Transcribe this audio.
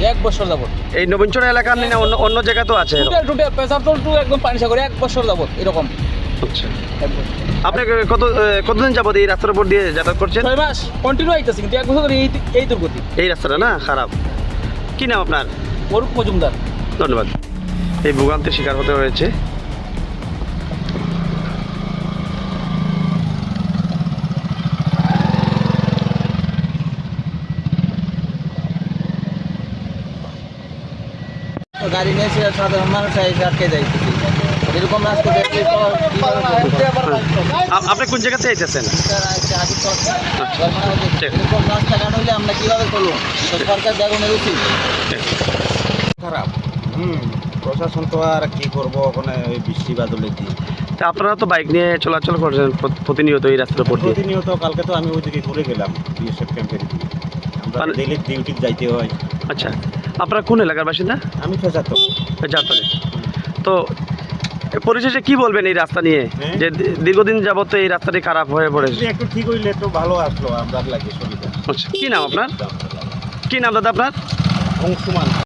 1 বছর যাবত। এই নবীনচর এলাকার না অন্য অন্য জায়গা তো আছে এরকম? টোটাল পেশার তো একদম পানি সাগরে 1 বছর যাবত এরকম। আচ্ছা, আপনি কতদিন যাবত এই রাস্তার উপর দিয়ে যাতায়াত করছেন? 6 মাস কন্টিনিউ আইতেছে, কিন্তু 1 বছর ধরে এই দুর্গতি। এই রাস্তাটা না খারাপ। কি নাম আপনার? অরূপ মজুমদার। ধন্যবাদ। এই ভোগান্তির শিকার হতে হয়েছে। গাড়ি নিয়ে এসে সাধারণ মানুষ এসে আটকে যাইতেছে, এরকম রাস্তা দেখলে তো আপনি কোন জায়গাতে আইতেছেন? এরকম রাস্তাঘাট হলে আমরা কীভাবে করবো? তো সরকার দেখুনের উচিত। খারাপ। প্রশাসন তো আর কি করবো ওখানে ওই বৃষ্টি বাদলের দিন। তা আপনারা তো বাইক নিয়ে চলাচল করছেন প্রতিনিয়ত এই রাস্তার উপর দিয়ে। প্রতিনিয়ত কালকে তো আমি ওইদিকে ঘুরে গেলাম বিএসএফ ক্যাম্পের দিকে। আমরা ডেলি ডিউটি যাইতে হয়। আচ্ছা, আপনারা কোন এলাকার বাসিন্দা? আমি ফেসাতো জাতলে। তো পরিশেষে কি বলবেন এই রাস্তা নিয়ে, যে দীর্ঘদিন যাবত এই রাস্তাটি খারাপ হয়ে পড়েছে? একটু ঠিক হইলে একটু ভালো আসলো আমরা লাগে সুবিধা। আচ্ছা, কি নাম আপনার? কি নাম দাদা আপনার? অংশুমান।